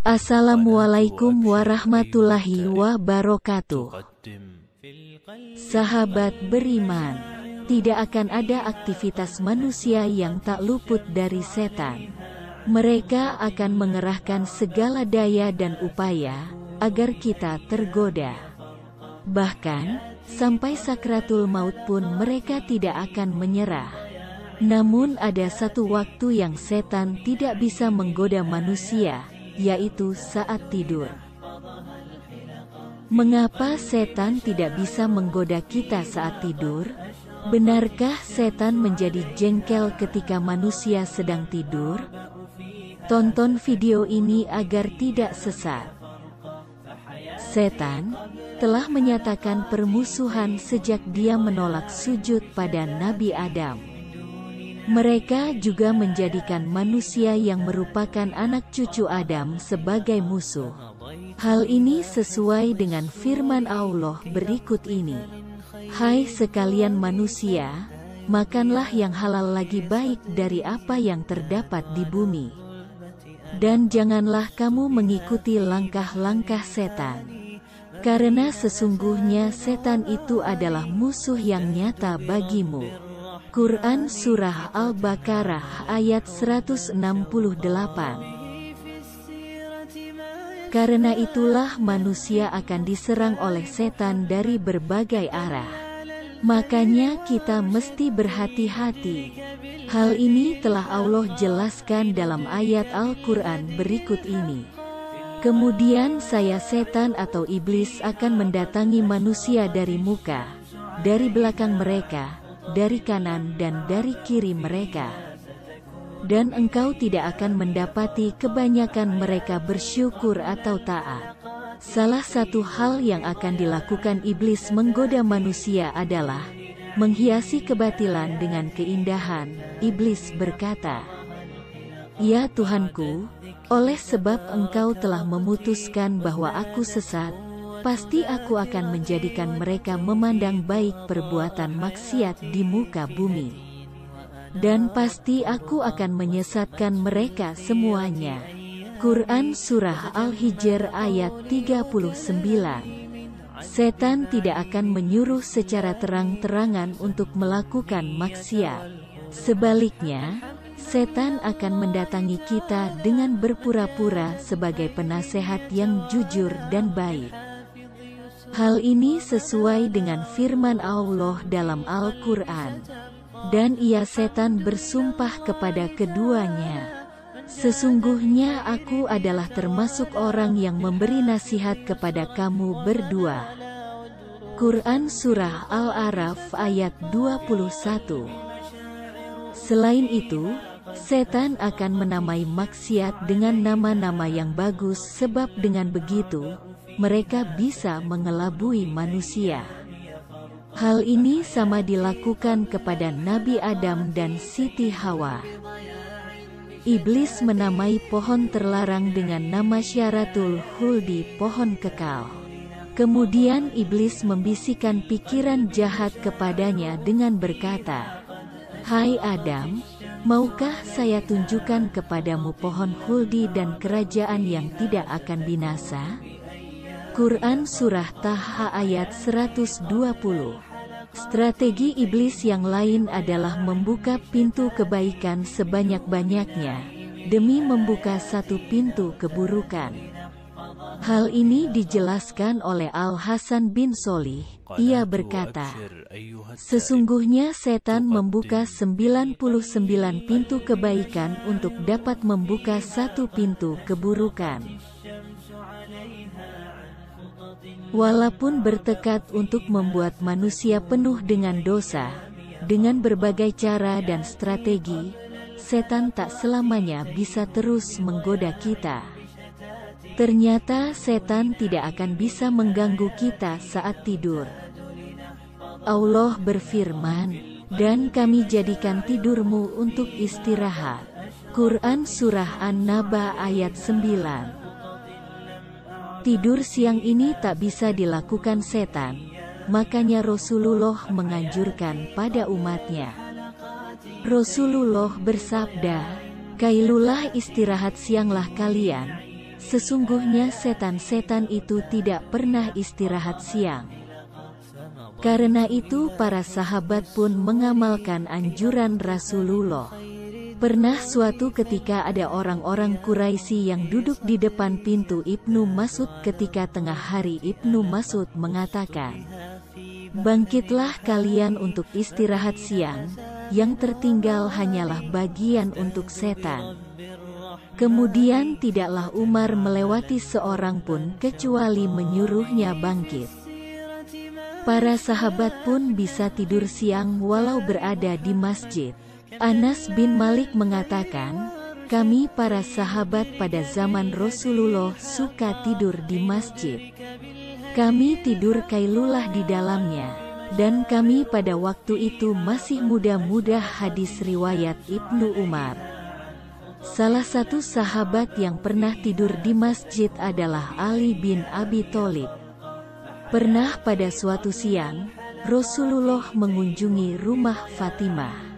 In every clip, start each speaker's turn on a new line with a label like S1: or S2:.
S1: Assalamualaikum warahmatullahi wabarakatuh. Sahabat beriman, tidak akan ada aktivitas manusia yang tak luput dari setan. Mereka akan mengerahkan segala daya dan upaya agar kita tergoda. Bahkan, sampai sakratul maut pun mereka tidak akan menyerah. Namun ada satu waktu yang setan tidak bisa menggoda manusia, yaitu saat tidur. Mengapa setan tidak bisa menggoda kita saat tidur? Benarkah setan menjadi jengkel ketika manusia sedang tidur? Tonton video ini agar tidak sesat. Setan telah menyatakan permusuhan sejak dia menolak sujud pada Nabi Adam. Mereka juga menjadikan manusia yang merupakan anak cucu Adam sebagai musuh. Hal ini sesuai dengan firman Allah berikut ini. Hai sekalian manusia, makanlah yang halal lagi baik dari apa yang terdapat di bumi. Dan janganlah kamu mengikuti langkah-langkah setan. Karena sesungguhnya setan itu adalah musuh yang nyata bagimu. Quran Surah Al-Baqarah ayat 168. Karena itulah manusia akan diserang oleh setan dari berbagai arah. Makanya kita mesti berhati-hati. Hal ini telah Allah jelaskan dalam ayat Al-Quran berikut ini. Kemudian saya setan atau iblis akan mendatangi manusia dari muka, dari belakang mereka, dari kanan dan dari kiri mereka. Dan engkau tidak akan mendapati kebanyakan mereka bersyukur atau taat. Salah satu hal yang akan dilakukan iblis menggoda manusia adalah menghiasi kebatilan dengan keindahan. Iblis berkata, "Ya Tuhanku, oleh sebab engkau telah memutuskan bahwa aku sesat, pasti aku akan menjadikan mereka memandang baik perbuatan maksiat di muka bumi. Dan pasti aku akan menyesatkan mereka semuanya." Quran Surah Al-Hijr ayat 39. Setan tidak akan menyuruh secara terang-terangan untuk melakukan maksiat. Sebaliknya, setan akan mendatangi kita dengan berpura-pura sebagai penasehat yang jujur dan baik. Hal ini sesuai dengan firman Allah dalam Al-Quran. Dan ia setan bersumpah kepada keduanya, "Sesungguhnya aku adalah termasuk orang yang memberi nasihat kepada kamu berdua." Quran Surah Al-A'raf ayat 21. Selain itu, setan akan menamai maksiat dengan nama-nama yang bagus sebab dengan begitu, mereka bisa mengelabui manusia. Hal ini sama dilakukan kepada Nabi Adam dan Siti Hawa. Iblis menamai pohon terlarang dengan nama Syaratul Khuldi, pohon kekal. Kemudian iblis membisikkan pikiran jahat kepadanya dengan berkata, "Hai Adam, maukah saya tunjukkan kepadamu pohon khuldi dan kerajaan yang tidak akan binasa?" Quran Surah Taha ayat 120. Strategi iblis yang lain adalah membuka pintu kebaikan sebanyak-banyaknya, demi membuka satu pintu keburukan. Hal ini dijelaskan oleh Al-Hasan bin Sholih. Ia berkata, "Sesungguhnya setan membuka 99 pintu kebaikan untuk dapat membuka satu pintu keburukan. Walaupun bertekad untuk membuat manusia penuh dengan dosa, dengan berbagai cara dan strategi, setan tak selamanya bisa terus menggoda kita. Ternyata setan tidak akan bisa mengganggu kita saat tidur. Allah berfirman, "Dan kami jadikan tidurmu untuk istirahat." Quran Surah An-Naba ayat 9. Tidur siang ini tak bisa dilakukan setan, makanya Rasulullah menganjurkan pada umatnya. Rasulullah bersabda, "Kailulah istirahat sianglah kalian, Sesungguhnya setan-setan itu tidak pernah istirahat siang. Karena itu para sahabat pun mengamalkan anjuran Rasulullah. Pernah suatu ketika ada orang-orang Quraisy yang duduk di depan pintu Ibnu Mas'ud ketika tengah hari. Ibnu Mas'ud mengatakan, "Bangkitlah kalian untuk istirahat siang, yang tertinggal hanyalah bagian untuk setan." Kemudian tidaklah Umar melewati seorang pun kecuali menyuruhnya bangkit. Para sahabat pun bisa tidur siang walau berada di masjid. Anas bin Malik mengatakan, kami para sahabat pada zaman Rasulullah suka tidur di masjid. Kami tidur kailulah di dalamnya. Dan kami pada waktu itu masih muda-muda. Hadis riwayat Ibnu Umar. Salah satu sahabat yang pernah tidur di masjid adalah Ali bin Abi Thalib. Pernah pada suatu siang, Rasulullah mengunjungi rumah Fatimah.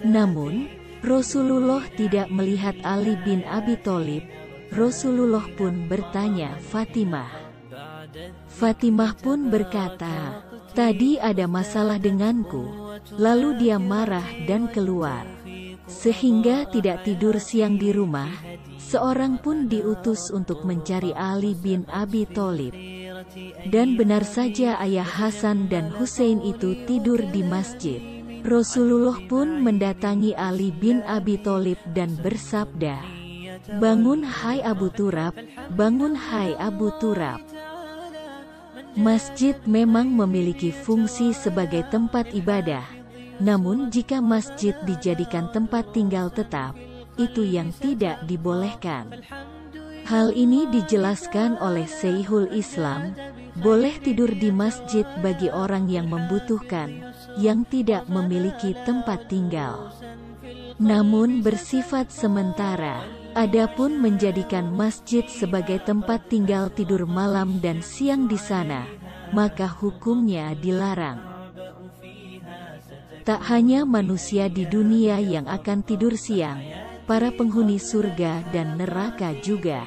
S1: Namun, Rasulullah tidak melihat Ali bin Abi Thalib. Rasulullah pun bertanya Fatimah. Fatimah pun berkata, "Tadi ada masalah denganku." Lalu dia marah dan keluar. Sehingga tidak tidur siang di rumah. Seorang pun diutus untuk mencari Ali bin Abi Thalib. Dan benar saja ayah Hasan dan Husain itu tidur di masjid. Rasulullah pun mendatangi Ali bin Abi Thalib dan bersabda, "Bangun hai Abu Turab, bangun hai Abu Turab." Masjid memang memiliki fungsi sebagai tempat ibadah. Namun jika masjid dijadikan tempat tinggal tetap, itu yang tidak dibolehkan. Hal ini dijelaskan oleh Syekhul Islam, boleh tidur di masjid bagi orang yang membutuhkan, yang tidak memiliki tempat tinggal. Namun bersifat sementara. Adapun menjadikan masjid sebagai tempat tinggal tidur malam dan siang di sana, maka hukumnya dilarang. Tak hanya manusia di dunia yang akan tidur siang, para penghuni surga dan neraka juga.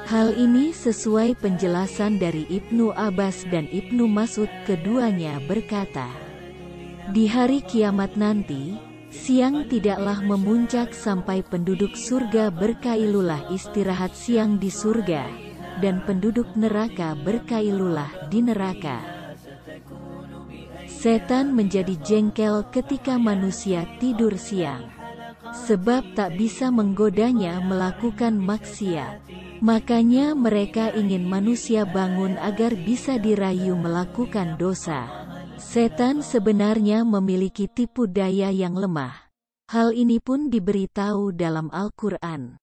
S1: Hal ini sesuai penjelasan dari Ibnu Abbas dan Ibnu Mas'ud. Keduanya berkata, di hari kiamat nanti, siang tidaklah memuncak sampai penduduk surga berkailulah istirahat siang di surga, dan penduduk neraka berkailulah di neraka. Setan menjadi jengkel ketika manusia tidur siang, sebab tak bisa menggodanya melakukan maksiat. Makanya mereka ingin manusia bangun agar bisa dirayu melakukan dosa. Setan sebenarnya memiliki tipu daya yang lemah. Hal ini pun diberitahu dalam Al-Quran.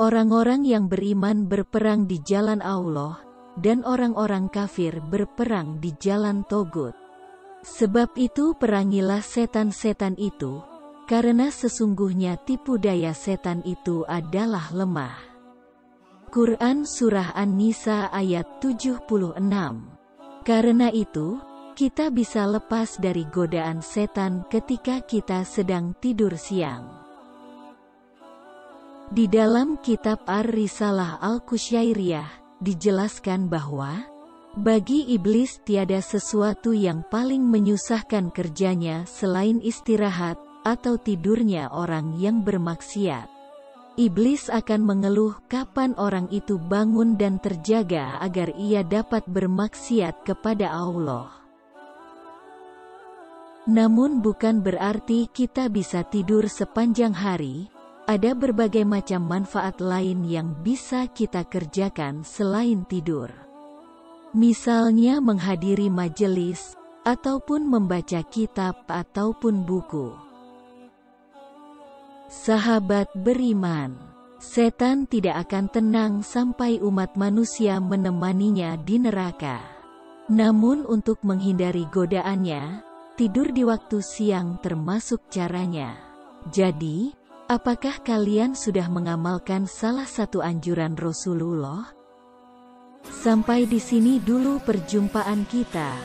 S1: Orang-orang yang beriman berperang di jalan Allah, dan orang-orang kafir berperang di jalan Togut. Sebab itu perangilah setan-setan itu, karena sesungguhnya tipu daya setan itu adalah lemah. Quran Surah An-Nisa ayat 76. Karena itu, kita bisa lepas dari godaan setan ketika kita sedang tidur siang. Di dalam kitab Ar-Risalah Al-Qusyairiyah, dijelaskan bahwa, bagi iblis tiada sesuatu yang paling menyusahkan kerjanya selain istirahat, atau tidurnya orang yang bermaksiat. Iblis akan mengeluh kapan orang itu bangun dan terjaga agar ia dapat bermaksiat kepada Allah. Namun bukan berarti kita bisa tidur sepanjang hari. Ada berbagai macam manfaat lain yang bisa kita kerjakan selain tidur. Misalnya menghadiri majelis, ataupun membaca kitab ataupun buku. Sahabat beriman, setan tidak akan tenang sampai umat manusia menemaninya di neraka. Namun untuk menghindari godaannya, tidur di waktu siang termasuk caranya. Jadi, apakah kalian sudah mengamalkan salah satu anjuran Rasulullah? Sampai di sini dulu perjumpaan kita.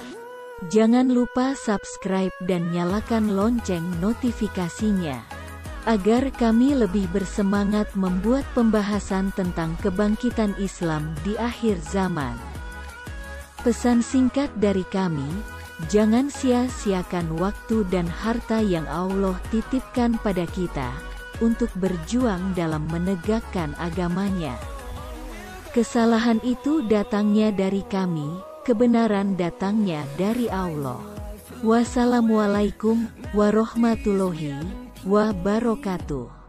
S1: Jangan lupa subscribe dan nyalakan lonceng notifikasinya. agar kami lebih bersemangat membuat pembahasan tentang kebangkitan Islam di akhir zaman. Pesan singkat dari kami, jangan sia-siakan waktu dan harta yang Allah titipkan pada kita, untuk berjuang dalam menegakkan agamanya. Kesalahan itu datangnya dari kami, kebenaran datangnya dari Allah. Wassalamualaikum warahmatullahi wabarakatuh.